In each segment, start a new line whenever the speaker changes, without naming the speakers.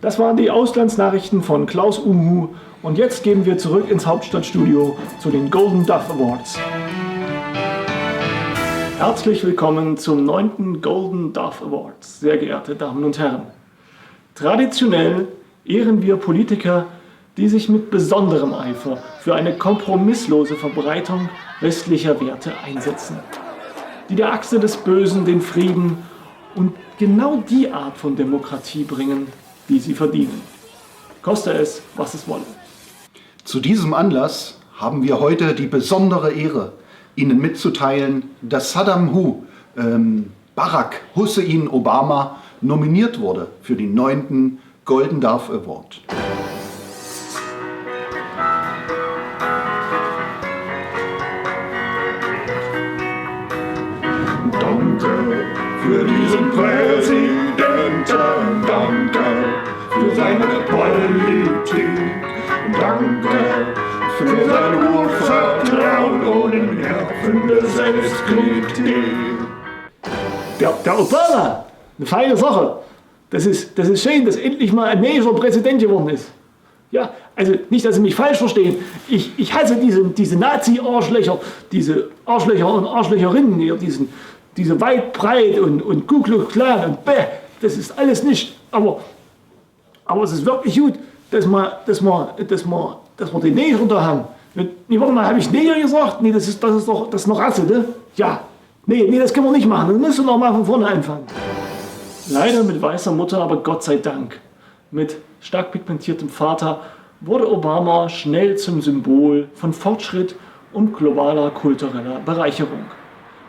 Das waren die Auslandsnachrichten von Klaus Umhu und jetzt gehen wir zurück ins Hauptstadtstudio zu den Golden Dove Awards. Herzlich willkommen zum 9. Golden Dove Awards, sehr geehrte Damen und Herren. Traditionell ehren wir Politiker, die sich mit besonderem Eifer für eine kompromisslose Verbreitung westlicher Werte einsetzen, die der Achse des Bösen den Frieden und genau die Art von Demokratie bringen, die sie verdienen. Koste es, was es wolle.
Zu diesem Anlass haben wir heute die besondere Ehre, Ihnen mitzuteilen, dass Barack Hussein Obama nominiert wurde für den 9. Golden Dove Award.
Danke für diesen Präsidenten, danke für seine Politik, danke für sein Urvertrauen ohne nervende Selbstkritik.
Der Obama, eine feine Sache. Das ist schön, dass endlich mal ein Neger Präsident geworden ist. Ja, also nicht, dass Sie mich falsch verstehen. Ich hasse diese Nazi-Arschlöcher, diese Arschlöcher und Arschlöcherinnen hier, diese weit, breit und Ku Klux Klan und bäh, das ist alles nicht. Aber es ist wirklich gut, dass wir den Neger da haben. Warte mal, habe ich Neger gesagt? Nee, das ist eine Rasse, ne? Ja. Nee, das können wir nicht machen. Dann müssen wir noch mal von vorne anfangen. Leider mit weißer Mutter, aber Gott sei Dank. Mit stark pigmentiertem Vater wurde Obama schnell zum Symbol von Fortschritt und globaler kultureller Bereicherung.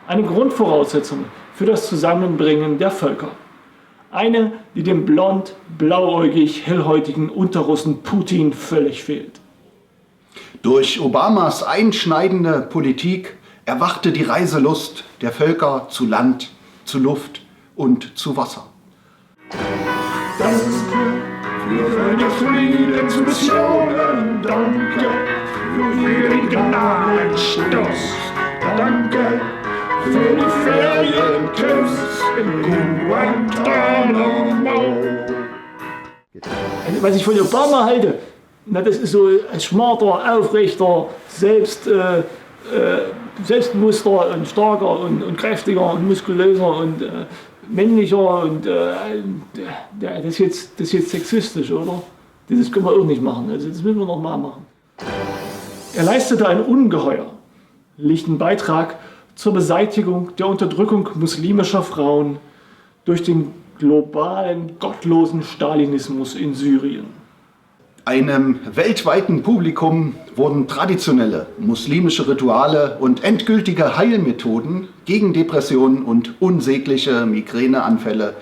Eine Grundvoraussetzung für das Zusammenbringen der Völker. Eine, die dem blond, blauäugig, hellhäutigen Unterrussen Putin völlig fehlt.
Durch Obamas einschneidende Politik erwachte die Reiselust der Völker zu Land, zu Luft und zu Wasser.
Danke für seine Friedensmissionen, danke für jeden Gnadenstoß, danke für die Feriencamps in Guantanamo.
Also, was ich von Obama halte, na, das ist so ein smarter, aufrechter, selbstbewusster und starker und kräftiger und muskulöser und männlicher und das ist jetzt sexistisch, oder? Das können wir auch nicht machen, also das müssen wir noch mal machen. Er leistete einen ungeheuerlichen Beitrag zur Beseitigung der Unterdrückung muslimischer Frauen durch den globalen, gottlosen Stalinismus in Syrien.
Einem weltweiten Publikum wurden traditionelle muslimische Rituale und endgültige Heilmethoden gegen Depressionen und unsägliche Migräneanfälle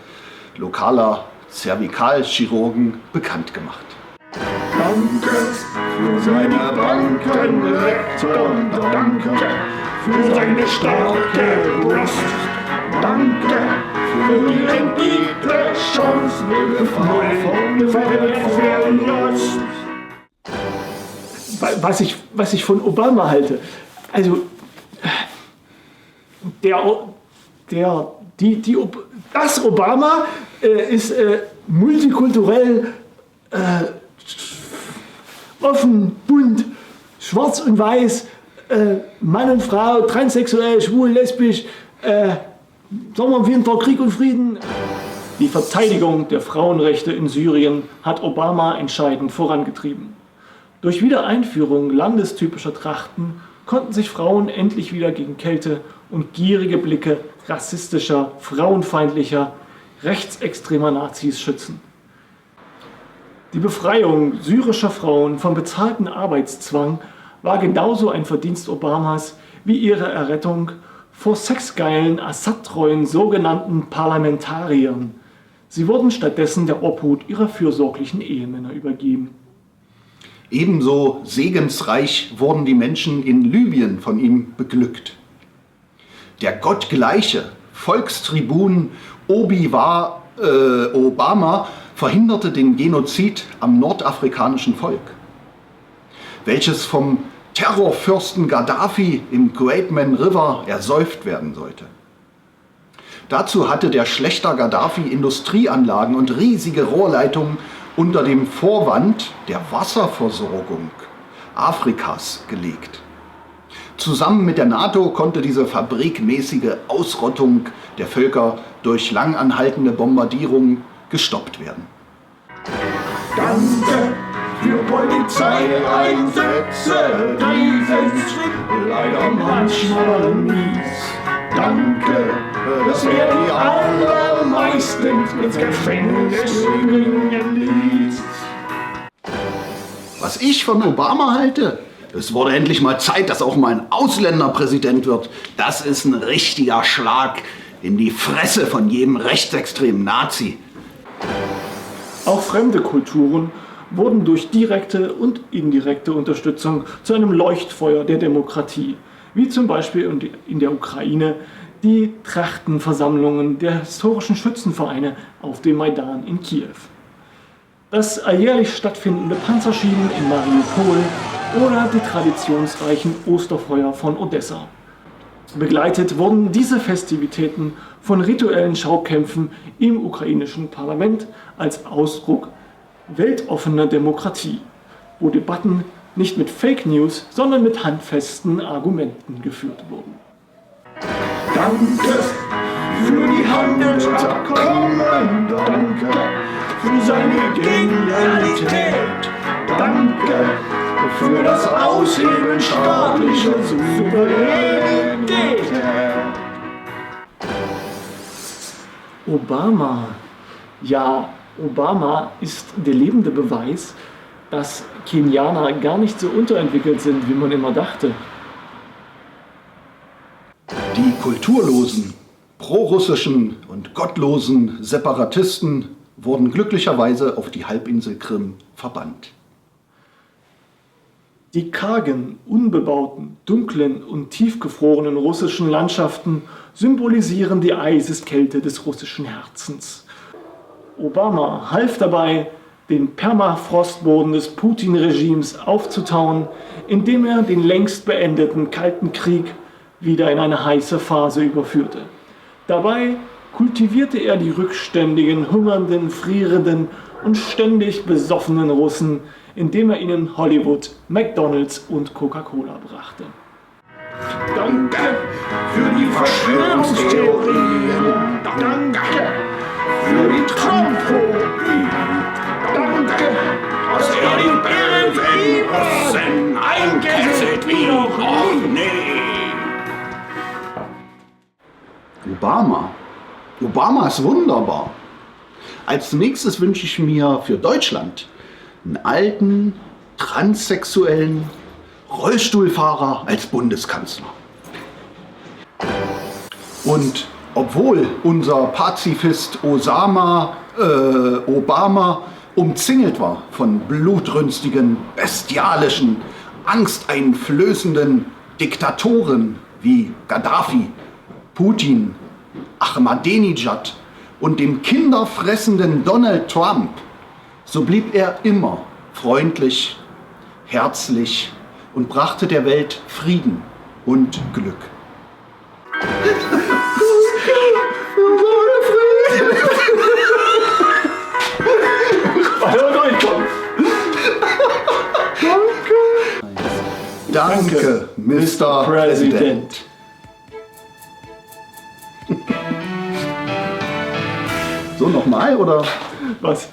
lokaler Zervikalchirurgen bekannt gemacht.
Danke für seine Bankenrettung, danke für seine starke Brust, danke für die Rendite-Chance, Verlust.
Was ich von Obama halte, also das Obama ist multikulturell, offen, bunt, schwarz und weiß, Mann und Frau, transsexuell, schwul, lesbisch, Sommer, Winter, Krieg und Frieden. Die Verteidigung der Frauenrechte in Syrien hat Obama entscheidend vorangetrieben. Durch Wiedereinführung landestypischer Trachten konnten sich Frauen endlich wieder gegen Kälte und gierige Blicke rassistischer, frauenfeindlicher, rechtsextremer Nazis schützen. Die Befreiung syrischer Frauen vom bezahlten Arbeitszwang war genauso ein Verdienst Obamas wie ihre Errettung vor sexgeilen, Assad-treuen sogenannten Parlamentariern. Sie wurden stattdessen der Obhut ihrer fürsorglichen Ehemänner übergeben.
Ebenso segensreich wurden die Menschen in Libyen von ihm beglückt. Der gottgleiche Volkstribun Obama verhinderte den Genozid am nordafrikanischen Volk, welches vom Terrorfürsten Gaddafi im Great Man River ersäuft werden sollte. Dazu hatte der Schlächter Gaddafi Industrieanlagen und riesige Rohrleitungen unter dem Vorwand der Wasserversorgung Afrikas gelegt. Zusammen mit der NATO konnte diese fabrikmäßige Ausrottung der Völker durch langanhaltende Bombardierungen gestoppt werden.
Danke für Polizeieinsätze, die sind leider manchmal mies. Danke, dass ihr die allermeisten ins Gefängnis bringen ließ.
Was ich von Obama halte? Es wurde endlich mal Zeit, dass auch mal ein Ausländer Präsident wird. Das ist ein richtiger Schlag in die Fresse von jedem rechtsextremen Nazi.
Auch fremde Kulturen wurden durch direkte und indirekte Unterstützung zu einem Leuchtfeuer der Demokratie, wie zum Beispiel in der Ukraine die Trachtenversammlungen der historischen Schützenvereine auf dem Maidan in Kiew, das alljährlich stattfindende Panzerschieben in Mariupol oder die traditionsreichen Osterfeuer von Odessa. Begleitet wurden diese Festivitäten von rituellen Schaukämpfen im ukrainischen Parlament als Ausdruck weltoffener Demokratie, wo Debatten nicht mit Fake News, sondern mit handfesten Argumenten geführt wurden.
Danke für die Handelsabkommen, danke für seine Genialität, danke für das Aushebeln staatlicher Souveränität.
Obama. Ja, Obama ist der lebende Beweis, dass Kenianer gar nicht so unterentwickelt sind, wie man immer dachte.
Die kulturlosen, prorussischen und gottlosen Separatisten wurden glücklicherweise auf die Halbinsel Krim verbannt.
Die kargen, unbebauten, dunklen und tiefgefrorenen russischen Landschaften symbolisieren die Eiseskälte des russischen Herzens. Obama half dabei, den Permafrostboden des Putin-Regimes aufzutauen, indem er den längst beendeten Kalten Krieg wieder in eine heiße Phase überführte. Dabei kultivierte er die rückständigen, hungernden, frierenden und ständig besoffenen Russen, indem er ihnen Hollywood, McDonald's und Coca-Cola brachte.
Danke für die Verschwörungstheorien, danke für die Trumphobie, danke, dass er die Peripherie eingekesselt wie noch nie.
Obama ist wunderbar. Als nächstes wünsche ich mir für Deutschland einen alten, transsexuellen Rollstuhlfahrer als Bundeskanzler. Und obwohl unser Pazifist Obama umzingelt war von blutrünstigen, bestialischen, angsteinflößenden Diktatoren wie Gaddafi, Putin, Ahmadinejad und dem kinderfressenden Donald Trump, so blieb er immer freundlich, herzlich und brachte der Welt Frieden und Glück. Danke, Mr. President. So, nochmal, oder?
Was?